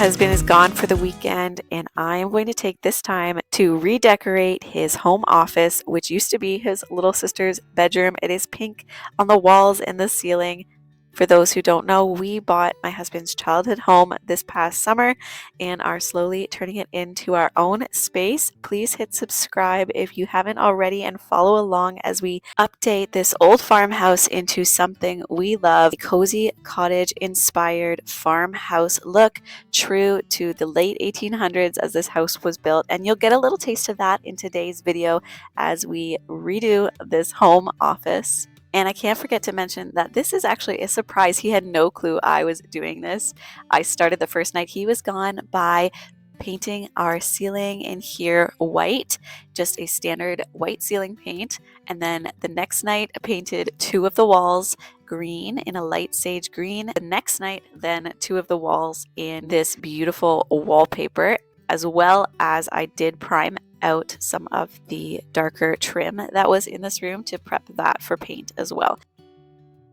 husband is gone for the weekend, and I am going to take this time to redecorate his home office, which used to be his little sister's bedroom. It is pink on the walls and the ceiling. For those who don't know, we bought my husband's childhood home this past summer and are slowly turning it into our own space. Please hit subscribe if you haven't already and follow along as we update this old farmhouse into something we love, a cozy cottage inspired farmhouse look, true to the late 1800s as this house was built. And you'll get a little taste of that in today's video as we redo this home office. And I can't forget to mention that this is actually a surprise. He had no clue I was doing this. I started the first night he was gone by painting our ceiling in here white, just a standard white ceiling paint. And then the next night I painted 2 of the walls green in a light sage green. The next night, then 2 of the walls in this beautiful wallpaper, as well as I did prime out some of the darker trim that was in this room to prep that for paint as well.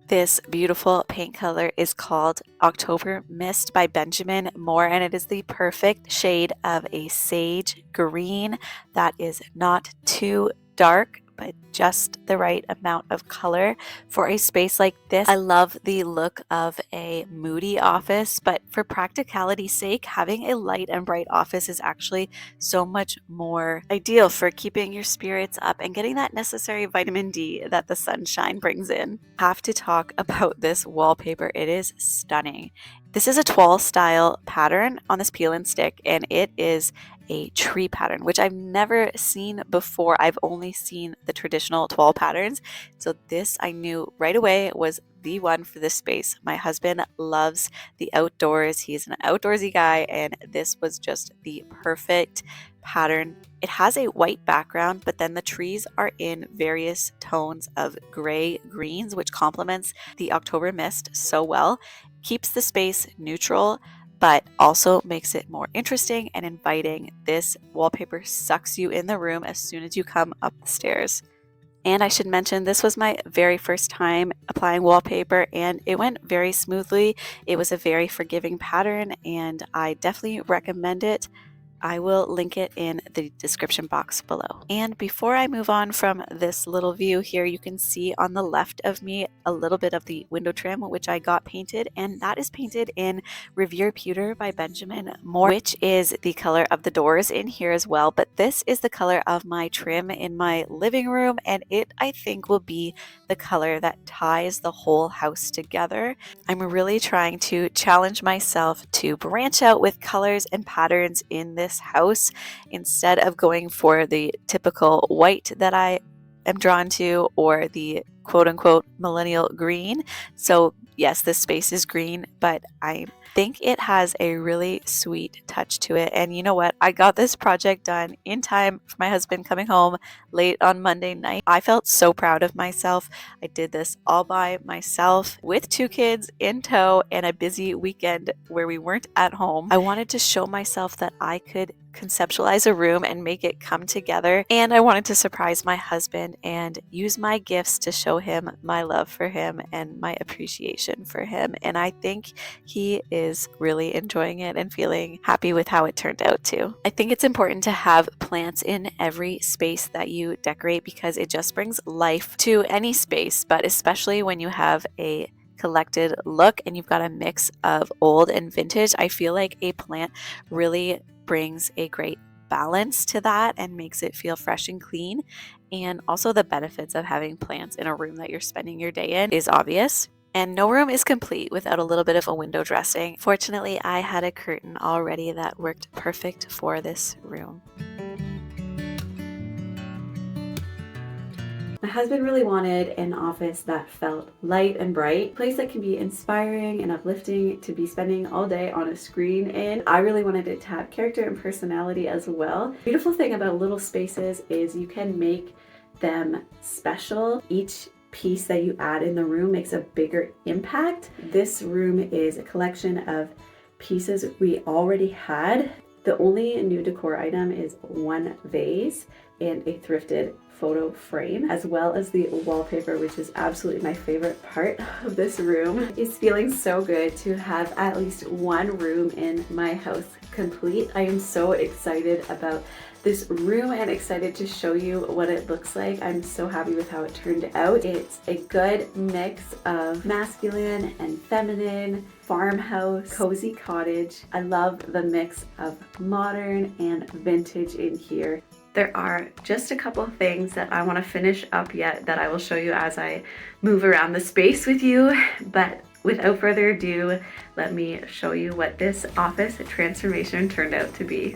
This beautiful paint color is called October Mist by Benjamin Moore, and it is the perfect shade of a sage green that is not too dark, but just the right amount of color for a space like this. I love the look of a moody office, but for practicality's sake, having a light and bright office is actually so much more ideal for keeping your spirits up and getting that necessary vitamin D that the sunshine brings in. I have to talk about this wallpaper. It is stunning. This is a toile style pattern on this peel and stick, and it is a tree pattern, which I've never seen before. I've only seen the traditional toile patterns. So this I knew right away was the one for this space. My husband loves the outdoors. He's an outdoorsy guy, and this was just the perfect pattern. It has a white background, but then the trees are in various tones of gray greens, which complements the October mist so well. Keeps the space neutral, but also makes it more interesting and inviting. This wallpaper sucks you in the room as soon as you come up the stairs. And I should mention, this was my very first time applying wallpaper, and it went very smoothly. It was a very forgiving pattern, and I definitely recommend it. I will link it in the description box below. And before I move on from this little view here, you can see on the left of me a little bit of the window trim, which I got painted, and that is painted in Revere Pewter by Benjamin Moore, which is the color of the doors in here as well. But this is the color of my trim in my living room, and it, I think, will be the color that ties the whole house together. I'm really trying to challenge myself to branch out with colors and patterns in this house instead of going for the typical white that I am drawn to or the quote-unquote millennial green. So yes, this space is green, but I think it has a really sweet touch to it. And you know what? I got this project done in time for my husband coming home late on Monday night. I felt so proud of myself. I did this all by myself with 2 kids in tow and a busy weekend where we weren't at home. I wanted to show myself that I could conceptualize a room and make it come together, and I wanted to surprise my husband and use my gifts to show him my love for him and my appreciation for him. And I think he is really enjoying it and feeling happy with how it turned out too. I think it's important to have plants in every space that you decorate because it just brings life to any space, but especially when you have a collected look and you've got a mix of old and vintage. I feel like a plant really brings a great balance to that and makes it feel fresh and clean. And also the benefits of having plants in a room that you're spending your day in is obvious. And no room is complete without a little bit of a window dressing. Fortunately, I had a curtain already that worked perfect for this room. My husband really wanted an office that felt light and bright, a place that can be inspiring and uplifting to be spending all day on a screen in. I really wanted it to have character and personality as well. The beautiful thing about little spaces is you can make them special. Each piece that you add in the room makes a bigger impact. This room is a collection of pieces we already had. The only new decor item is one vase and a thrifted photo frame, as well as the wallpaper, which is absolutely my favorite part of this room. It's feeling so good to have at least one room in my house complete. I am so excited about this room and excited to show you what it looks like. I'm so happy with how it turned out. It's a good mix of masculine and feminine, farmhouse, cozy cottage. I love the mix of modern and vintage in here. There are just a couple things that I want to finish up yet that I will show you as I move around the space with you, but without further ado, let me show you what this office transformation turned out to be.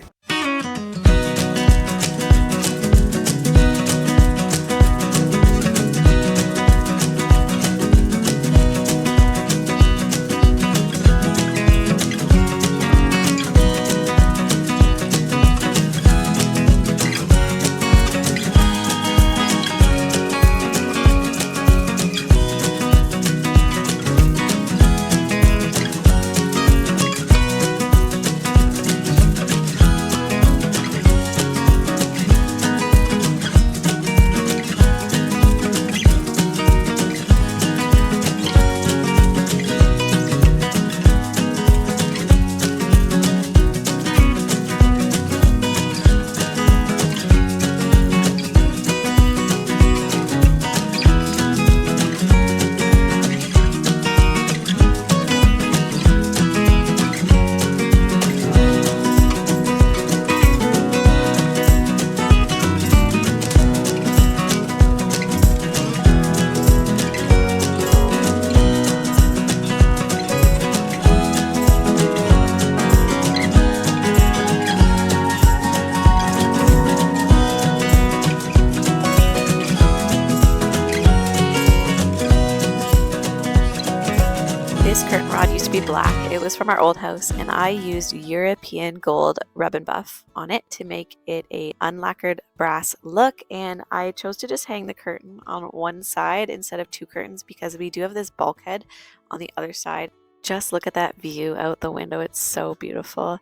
This curtain rod used to be black. It was from our old house, and I used European gold rub and buff on it to make it a unlacquered brass look, and I chose to just hang the curtain on one side instead of two curtains because we do have this bulkhead on the other side. Just look at that view out the window. It's so beautiful.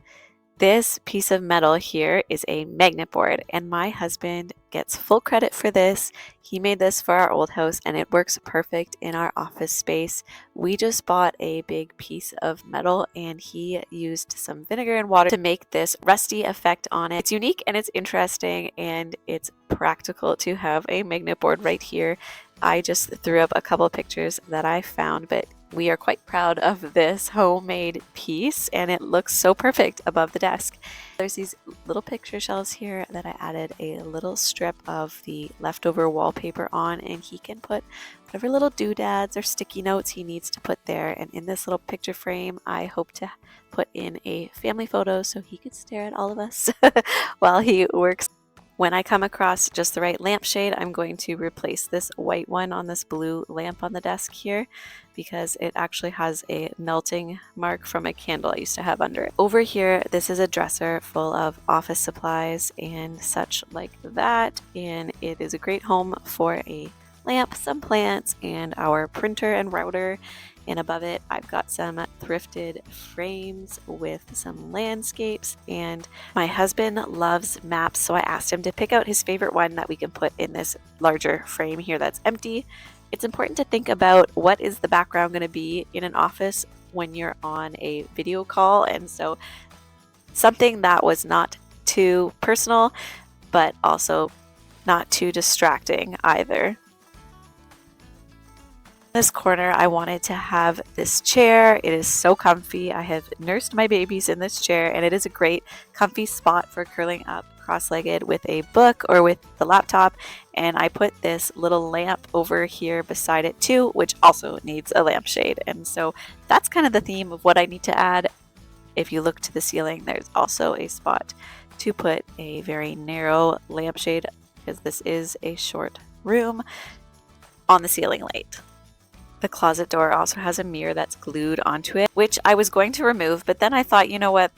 This piece of metal here is a magnet board, and my husband gets full credit for this. He made this for our old house, and it works perfect in our office space. We just bought a big piece of metal, and he used some vinegar and water to make this rusty effect on it. It's unique and it's interesting, and it's practical to have a magnet board right here. I just threw up a couple of pictures that I found, but we are quite proud of this homemade piece, and it looks so perfect above the desk. There's these little picture shelves here that I added a little strip of the leftover wallpaper on, and he can put whatever little doodads or sticky notes he needs to put there. And in this little picture frame, I hope to put in a family photo so he could stare at all of us while he works. When I come across just the right lampshade, I'm going to replace this white one on this blue lamp on the desk here because it actually has a melting mark from a candle I used to have under it. Over here, this is a dresser full of office supplies and such like that, and it is a great home for a lamp, some plants, and our printer and router. And above it, I've got some thrifted frames with some landscapes. And my husband loves maps, so I asked him to pick out his favorite one that we can put in this larger frame here that's empty. It's important to think about what is the background going to be in an office when you're on a video call. And so something that was not too personal, but also not too distracting either. This corner, I wanted to have this chair. It is so comfy. I have nursed my babies in this chair, and it is a great comfy spot for curling up cross-legged with a book or with the laptop. And I put this little lamp over here beside it too, which also needs a lampshade. And so that's kind of the theme of what I need to add. If you look to the ceiling, there's also a spot to put a very narrow lampshade because this is a short room on the ceiling light. The closet door also has a mirror that's glued onto it, which I was going to remove, but then I thought, you know what?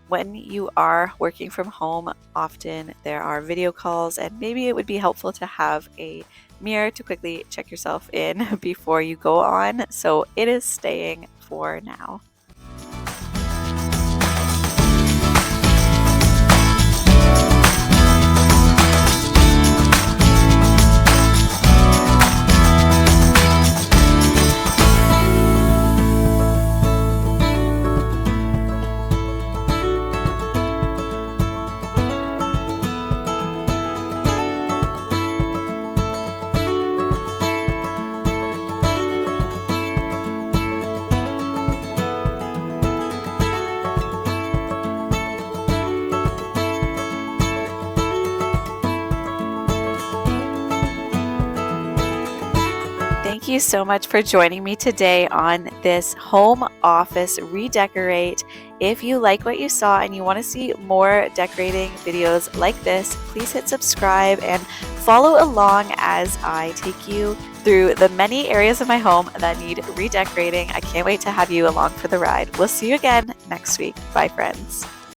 When you are working from home, often there are video calls, and maybe it would be helpful to have a mirror to quickly check yourself in before you go on. So it is staying for now. you so much for joining me today on this home office redecorate. If you like what you saw and you want to see more decorating videos like this, please hit subscribe and follow along as I take you through the many areas of my home that need redecorating. I can't wait to have you along for the ride. We'll see you again next week. Bye, friends.